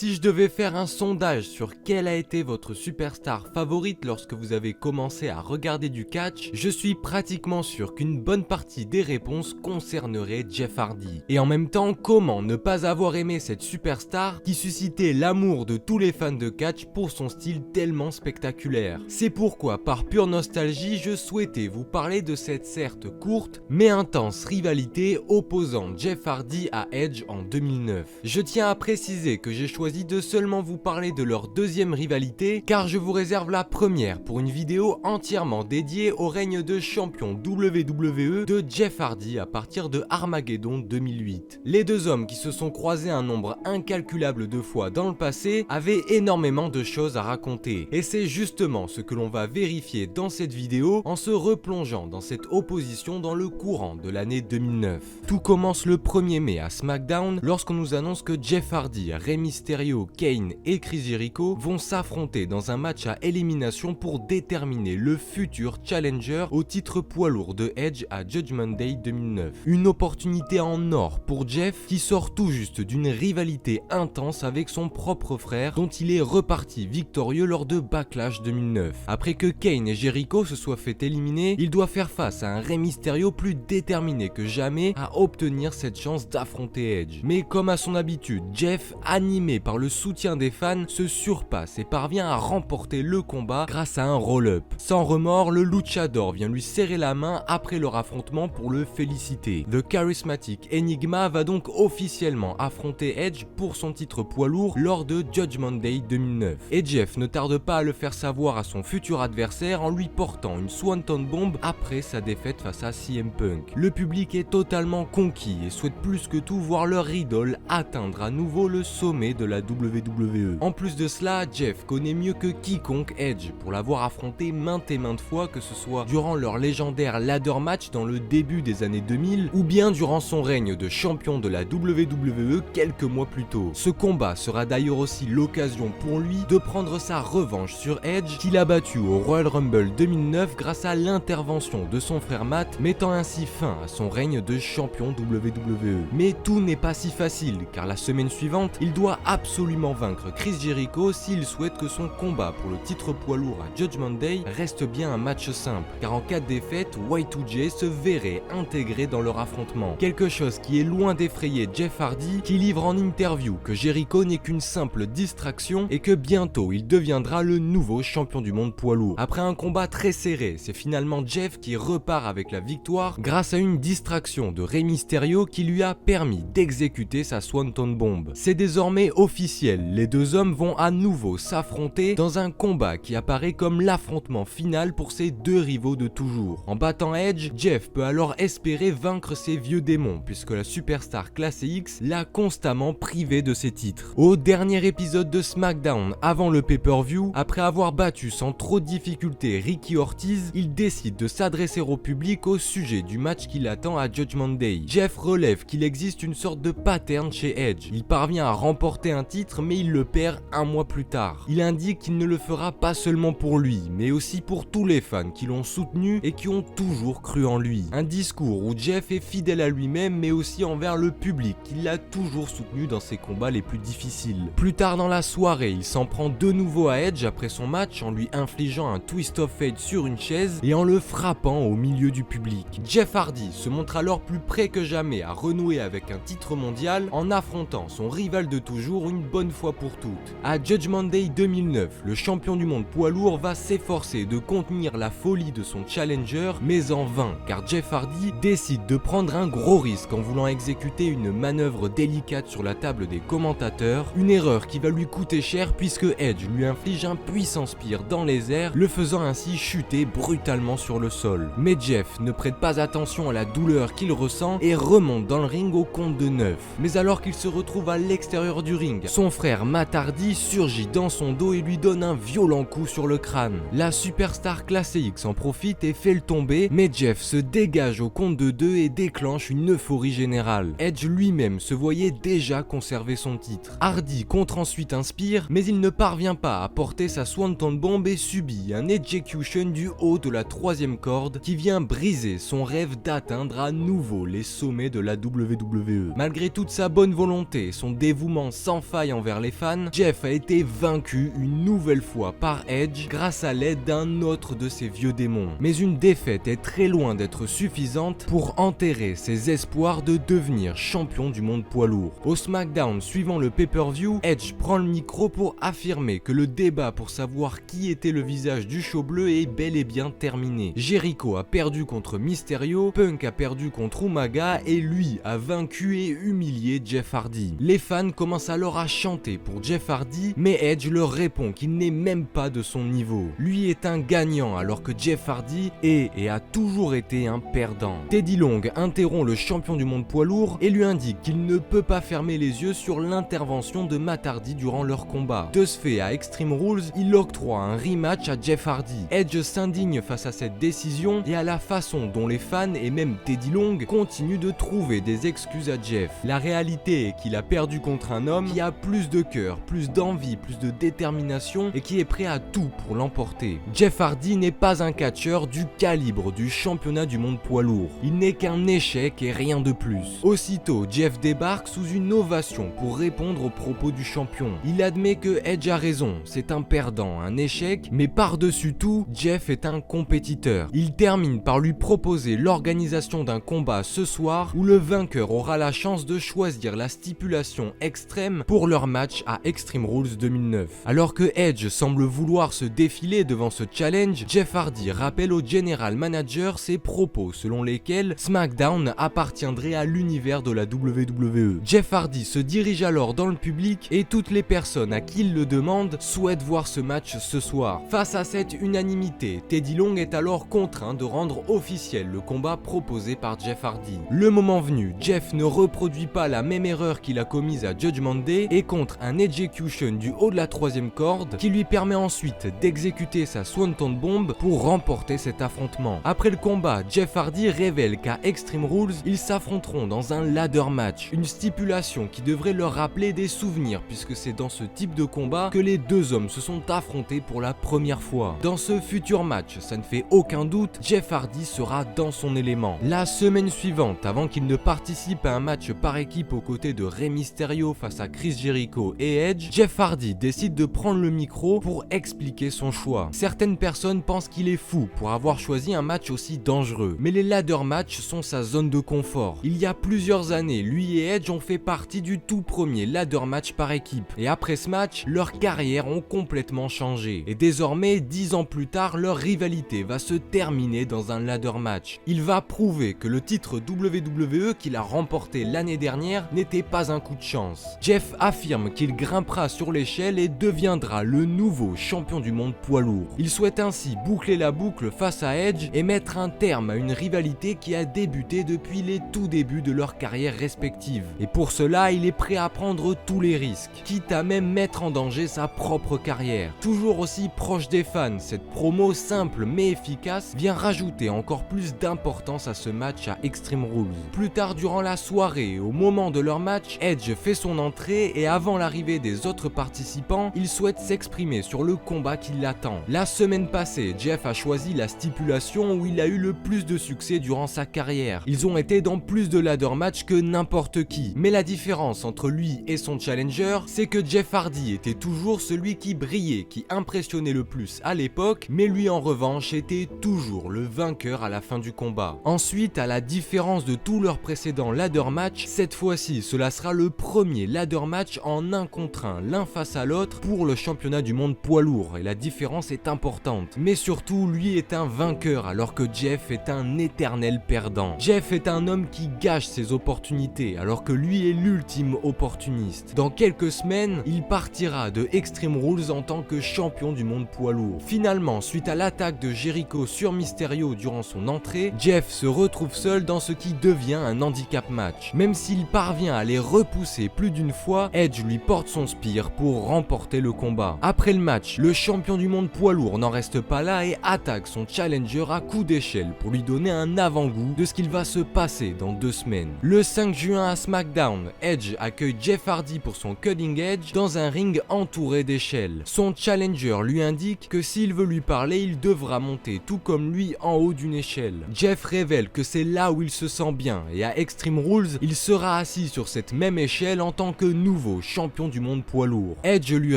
Si je devais faire un sondage sur quelle a été votre superstar favorite lorsque vous avez commencé à regarder du catch, je suis pratiquement sûr qu'une bonne partie des réponses concernerait Jeff Hardy. Et en même temps, comment ne pas avoir aimé cette superstar qui suscitait l'amour de tous les fans de catch pour son style tellement spectaculaire? C'est pourquoi, par pure nostalgie, je souhaitais vous parler de cette certes courte mais intense rivalité opposant Jeff Hardy à Edge en 2009. Je tiens à préciser que j'ai choisi de seulement vous parler de leur deuxième rivalité, car je vous réserve la première pour une vidéo entièrement dédiée au règne de champion WWE de Jeff Hardy à partir de Armageddon 2008. Les deux hommes qui se sont croisés un nombre incalculable de fois dans le passé avaient énormément de choses à raconter, et c'est justement ce que l'on va vérifier dans cette vidéo en se replongeant dans cette opposition dans le courant de l'année 2009. Tout commence le 1er mai à SmackDown lorsqu'on nous annonce que Jeff Hardy, Rey Mysterio, Kane et Chris Jericho vont s'affronter dans un match à élimination pour déterminer le futur challenger au titre poids lourd de Edge à Judgment Day 2009. Une opportunité en or pour Jeff qui sort tout juste d'une rivalité intense avec son propre frère dont il est reparti victorieux lors de Backlash 2009. Après que Kane et Jericho se soient fait éliminer, il doit faire face à un Rey Mysterio plus déterminé que jamais à obtenir cette chance d'affronter Edge. Mais comme à son habitude, Jeff, animé par le soutien des fans, se surpasse et parvient à remporter le combat grâce à un roll-up. Sans remords, le luchador vient lui serrer la main après leur affrontement pour le féliciter. The Charismatic Enigma va donc officiellement affronter Edge pour son titre poids lourd lors de Judgment Day 2009. Et Jeff ne tarde pas à le faire savoir à son futur adversaire en lui portant une Swanton Bomb après sa défaite face à CM Punk. Le public est totalement conquis et souhaite plus que tout voir leur idole atteindre à nouveau le sommet de la WWE. En plus de cela, Jeff connaît mieux que quiconque Edge pour l'avoir affronté maintes et maintes fois, que ce soit durant leur légendaire ladder match dans le début des années 2000 ou bien durant son règne de champion de la WWE quelques mois plus tôt. Ce combat sera d'ailleurs aussi l'occasion pour lui de prendre sa revanche sur Edge qu'il a battu au Royal Rumble 2009 grâce à l'intervention de son frère Matt, mettant ainsi fin à son règne de champion WWE. Mais tout n'est pas si facile car la semaine suivante, il doit absolument vaincre Chris Jericho s'il souhaite que son combat pour le titre poids lourd à Judgment Day reste bien un match simple, car en cas de défaite, Y2J se verrait intégré dans leur affrontement. Quelque chose qui est loin d'effrayer Jeff Hardy, qui livre en interview que Jericho n'est qu'une simple distraction et que bientôt il deviendra le nouveau champion du monde poids lourd. Après un combat très serré, c'est finalement Jeff qui repart avec la victoire grâce à une distraction de Rey Mysterio qui lui a permis d'exécuter sa Swanton Bomb. C'est désormais officiel, les deux hommes vont à nouveau s'affronter dans un combat qui apparaît comme l'affrontement final pour ces deux rivaux de toujours. En battant Edge, Jeff peut alors espérer vaincre ses vieux démons puisque la superstar classée X l'a constamment privé de ses titres. Au dernier épisode de SmackDown avant le pay-per-view, après avoir battu sans trop de difficulté Ricky Ortiz, il décide de s'adresser au public au sujet du match qui l'attend à Judgment Day. Jeff relève qu'il existe une sorte de pattern chez Edge. Il parvient à remporter un titre mais il le perd un mois plus tard. Il indique qu'il ne le fera pas seulement pour lui, mais aussi pour tous les fans qui l'ont soutenu et qui ont toujours cru en lui. Un discours où Jeff est fidèle à lui-même mais aussi envers le public qui l'a toujours soutenu dans ses combats les plus difficiles. Plus tard dans la soirée, il s'en prend de nouveau à Edge après son match en lui infligeant un twist of fate sur une chaise et en le frappant au milieu du public. Jeff Hardy se montre alors plus près que jamais à renouer avec un titre mondial en affrontant son rival de toujours une bonne fois pour toutes. À Judgment Day 2009, le champion du monde poids lourd va s'efforcer de contenir la folie de son challenger, mais en vain, car Jeff Hardy décide de prendre un gros risque en voulant exécuter une manœuvre délicate sur la table des commentateurs, une erreur qui va lui coûter cher puisque Edge lui inflige un puissant spear dans les airs, le faisant ainsi chuter brutalement sur le sol. Mais Jeff ne prête pas attention à la douleur qu'il ressent et remonte dans le ring au compte de 9. Mais alors qu'il se retrouve à l'extérieur du ring, son frère Matt Hardy surgit dans son dos et lui donne un violent coup sur le crâne. La superstar classée X en profite et fait le tomber, mais Jeff se dégage au compte de 2 et déclenche une euphorie générale. Edge lui-même se voyait déjà conserver son titre. Hardy contre ensuite un spear, mais il ne parvient pas à porter sa Swanton Bomb et subit un execution du haut de la 3e corde qui vient briser son rêve d'atteindre à nouveau les sommets de la WWE. Malgré toute sa bonne volonté et son dévouement sans faille envers les fans, Jeff a été vaincu une nouvelle fois par Edge grâce à l'aide d'un autre de ses vieux démons. Mais une défaite est très loin d'être suffisante pour enterrer ses espoirs de devenir champion du monde poids lourd. Au SmackDown suivant le pay-per-view, Edge prend le micro pour affirmer que le débat pour savoir qui était le visage du show bleu est bel et bien terminé. Jericho a perdu contre Mysterio, Punk a perdu contre Umaga et lui a vaincu et humilié Jeff Hardy. Les fans commencent alors à chanter pour Jeff Hardy, mais Edge leur répond qu'il n'est même pas de son niveau. Lui est un gagnant alors que Jeff Hardy est et a toujours été un perdant. Teddy Long interrompt le champion du monde poids lourd et lui indique qu'il ne peut pas fermer les yeux sur l'intervention de Matt Hardy durant leur combat. De ce fait, à Extreme Rules, il octroie un rematch à Jeff Hardy. Edge s'indigne face à cette décision et à la façon dont les fans et même Teddy Long continuent de trouver des excuses à Jeff. La réalité est qu'il a perdu contre un homme qui a plus de cœur, plus d'envie, plus de détermination et qui est prêt à tout pour l'emporter. Jeff Hardy n'est pas un catcheur du calibre du championnat du monde poids lourd. Il n'est qu'un échec et rien de plus. Aussitôt, Jeff débarque sous une ovation pour répondre aux propos du champion. Il admet que Edge a raison, c'est un perdant, un échec, mais par-dessus tout, Jeff est un compétiteur. Il termine par lui proposer l'organisation d'un combat ce soir où le vainqueur aura la chance de choisir la stipulation extrême pour leur match à Extreme Rules 2009. Alors que Edge semble vouloir se défiler devant ce challenge, Jeff Hardy rappelle au General Manager ses propos selon lesquels SmackDown appartiendrait à l'univers de la WWE. Jeff Hardy se dirige alors dans le public et toutes les personnes à qui il le demande souhaitent voir ce match ce soir. Face à cette unanimité, Teddy Long est alors contraint de rendre officiel le combat proposé par Jeff Hardy. Le moment venu, Jeff ne reproduit pas la même erreur qu'il a commise à Judgment Day et contre un execution du haut de la troisième corde qui lui permet ensuite d'exécuter sa Swanton Bomb pour remporter cet affrontement. Après le combat, Jeff Hardy révèle qu'à Extreme Rules, ils s'affronteront dans un ladder match, une stipulation qui devrait leur rappeler des souvenirs puisque c'est dans ce type de combat que les deux hommes se sont affrontés pour la première fois. Dans ce futur match, ça ne fait aucun doute, Jeff Hardy sera dans son élément. La semaine suivante, avant qu'il ne participe à un match par équipe aux côtés de Rey Mysterio face à Chris Jericho et Edge, Jeff Hardy décide de prendre le micro pour expliquer son choix. Certaines personnes pensent qu'il est fou pour avoir choisi un match aussi dangereux, mais les ladder matchs sont sa zone de confort. Il y a plusieurs années, lui et Edge ont fait partie du tout premier ladder match par équipe, et après ce match, leurs carrières ont complètement changé. Et désormais, 10 ans plus tard, leur rivalité va se terminer dans un ladder match. Il va prouver que le titre WWE qu'il a remporté l'année dernière n'était pas un coup de chance. Jeff affirme qu'il grimpera sur l'échelle et deviendra le nouveau champion du monde poids lourd. Il souhaite ainsi boucler la boucle face à Edge et mettre un terme à une rivalité qui a débuté depuis les tout débuts de leur carrière respective. Et pour cela, il est prêt à prendre tous les risques, quitte à même mettre en danger sa propre carrière. Toujours aussi proche des fans, cette promo simple mais efficace vient rajouter encore plus d'importance à ce match à Extreme Rules. Plus tard durant la soirée, au moment de leur match, Edge fait son entrée et avant l'arrivée des autres participants, il souhaite s'exprimer sur le combat qui l'attend. La semaine passée, Jeff a choisi la stipulation où il a eu le plus de succès durant sa carrière. Ils ont été dans plus de ladder match que n'importe qui. Mais la différence entre lui et son challenger, c'est que Jeff Hardy était toujours celui qui brillait, qui impressionnait le plus à l'époque, mais lui en revanche était toujours le vainqueur à la fin du combat. Ensuite, à la différence de tous leurs précédents ladder match, cette fois-ci, cela sera le premier ladder match en 1 contre 1, l'un face à l'autre pour le championnat du monde poids lourd, et la différence est importante. Mais surtout, lui est un vainqueur alors que Jeff est un éternel perdant. Jeff est un homme qui gâche ses opportunités alors que lui est l'ultime opportuniste. Dans quelques semaines, il partira de Extreme Rules en tant que champion du monde poids lourd. Finalement, suite à l'attaque de Jericho sur Mysterio durant son entrée, Jeff se retrouve seul dans ce qui devient un handicap match. Même s'il parvient à les repousser plus d'une fois, Edge lui porte son spear pour remporter le combat. Après le match, le champion du monde poids lourd n'en reste pas là et attaque son challenger à coups d'échelle pour lui donner un avant-goût de ce qu'il va se passer dans 2 semaines. Le 5 juin à SmackDown, Edge accueille Jeff Hardy pour son Cutting Edge dans un ring entouré d'échelles. Son challenger lui indique que s'il veut lui parler, il devra monter tout comme lui en haut d'une échelle. Jeff révèle que c'est là où il se sent bien et à Extreme Rules, il sera assis sur cette même échelle en tant que nouveau nouveau champion du monde poids lourd. Edge lui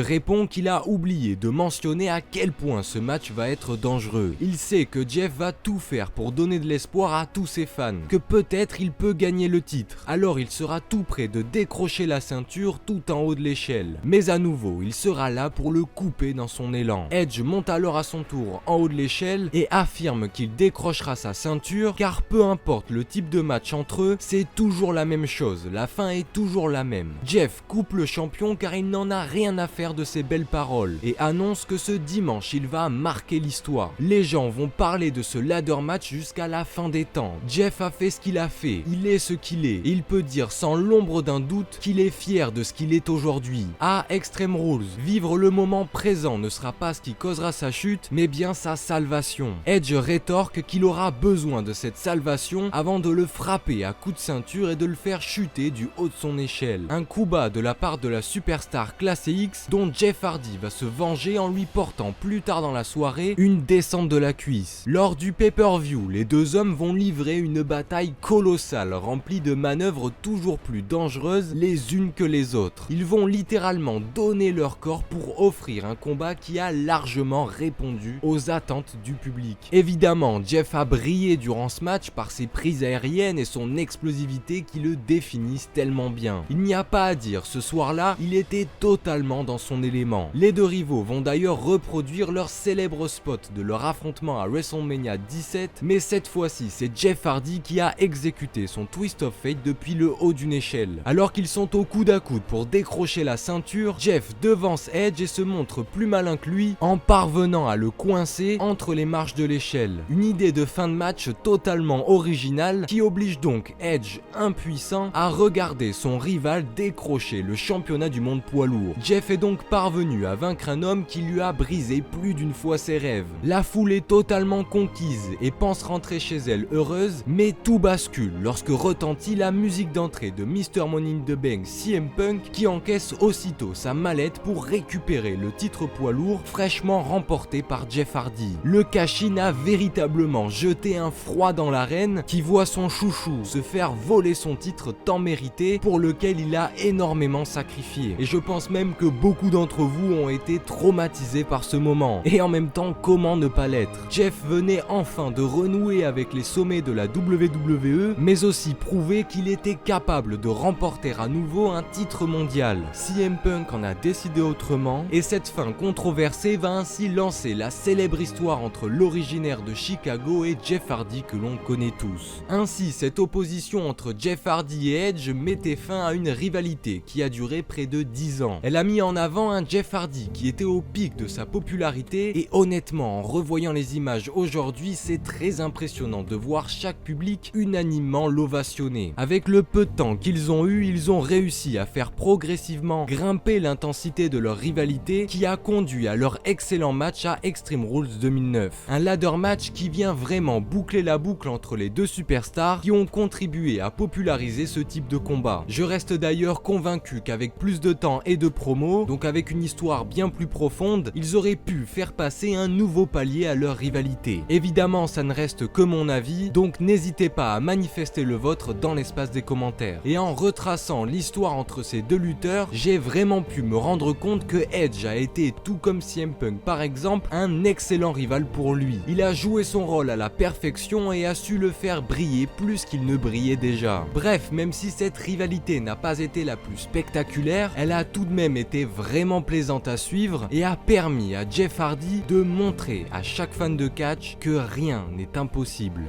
répond qu'il a oublié de mentionner à quel point ce match va être dangereux. Il sait que Jeff va tout faire pour donner de l'espoir à tous ses fans, que peut-être il peut gagner le titre. Alors il sera tout prêt de décrocher la ceinture tout en haut de l'échelle. Mais à nouveau, il sera là pour le couper dans son élan. Edge monte alors à son tour en haut de l'échelle et affirme qu'il décrochera sa ceinture car peu importe le type de match entre eux, c'est toujours la même chose, la fin est toujours la même. Jeff coupe le champion car il n'en a rien à faire de ses belles paroles et annonce que ce dimanche il va marquer l'histoire. Les gens vont parler de ce ladder match jusqu'à la fin des temps. Jeff a fait ce qu'il a fait, il est ce qu'il est et il peut dire sans l'ombre d'un doute qu'il est fier de ce qu'il est aujourd'hui. À Extreme Rules, vivre le moment présent ne sera pas ce qui causera sa chute mais bien sa salvation. Edge rétorque qu'il aura besoin de cette salvation avant de le frapper à coups de ceinture et de le faire chuter du haut de son échelle. Un coup bas de la part de la superstar classée X dont Jeff Hardy va se venger en lui portant plus tard dans la soirée une descente de la cuisse. Lors du pay-per-view, les deux hommes vont livrer une bataille colossale remplie de manœuvres toujours plus dangereuses les unes que les autres. Ils vont littéralement donner leur corps pour offrir un combat qui a largement répondu aux attentes du public. Évidemment, Jeff a brillé durant ce match par ses prises aériennes et son explosivité qui le définissent tellement bien. Il n'y a pas à dire, ce soir-là, il était totalement dans son élément. Les deux rivaux vont d'ailleurs reproduire leur célèbre spot de leur affrontement à WrestleMania 17, mais cette fois-ci, c'est Jeff Hardy qui a exécuté son Twist of Fate depuis le haut d'une échelle. Alors qu'ils sont au coude à coude pour décrocher la ceinture, Jeff devance Edge et se montre plus malin que lui en parvenant à le coincer entre les marches de l'échelle. Une idée de fin de match totalement originale qui oblige donc Edge, impuissant, à regarder son rival décrocher le championnat du monde poids lourd. Jeff est donc parvenu à vaincre un homme qui lui a brisé plus d'une fois ses rêves. La foule est totalement conquise et pense rentrer chez elle heureuse, mais tout bascule lorsque retentit la musique d'entrée de Mr. Money in the Bank CM Punk qui encaisse aussitôt sa mallette pour récupérer le titre poids lourd fraîchement remporté par Jeff Hardy. Le cash-in a véritablement jeté un froid dans l'arène qui voit son chouchou se faire voler son titre tant mérité pour lequel il a énormément sacrifié. Et je pense même que beaucoup d'entre vous ont été traumatisés par ce moment. Et en même temps, comment ne pas l'être? Jeff venait enfin de renouer avec les sommets de la WWE, mais aussi prouver qu'il était capable de remporter à nouveau un titre mondial. CM Punk en a décidé autrement, et cette fin controversée va ainsi lancer la célèbre histoire entre l'originaire de Chicago et Jeff Hardy que l'on connaît tous. Ainsi, cette opposition entre Jeff Hardy et Edge mettait fin à une rivalité qui a duré près de 10 ans. Elle a mis en avant un Jeff Hardy qui était au pic de sa popularité et honnêtement, en revoyant les images aujourd'hui, c'est très impressionnant de voir chaque public unanimement l'ovationner. Avec le peu de temps qu'ils ont eu, ils ont réussi à faire progressivement grimper l'intensité de leur rivalité qui a conduit à leur excellent match à Extreme Rules 2009. Un ladder match qui vient vraiment boucler la boucle entre les deux superstars qui ont contribué à populariser ce type de combat. Je reste d'ailleurs convaincu qu'avec plus de temps et de promos, donc avec une histoire bien plus profonde, ils auraient pu faire passer un nouveau palier à leur rivalité. Évidemment, ça ne reste que mon avis, donc n'hésitez pas à manifester le vôtre dans l'espace des commentaires. Et en retraçant l'histoire entre ces deux lutteurs, j'ai vraiment pu me rendre compte que Edge a été, tout comme CM Punk par exemple, un excellent rival pour lui. Il a joué son rôle à la perfection et a su le faire briller plus qu'il ne brillait déjà. Bref, même si cette rivalité n'a pas été la plus spectaculaire, elle a tout de même été vraiment plaisante à suivre et a permis à Jeff Hardy de montrer à chaque fan de catch que rien n'est impossible.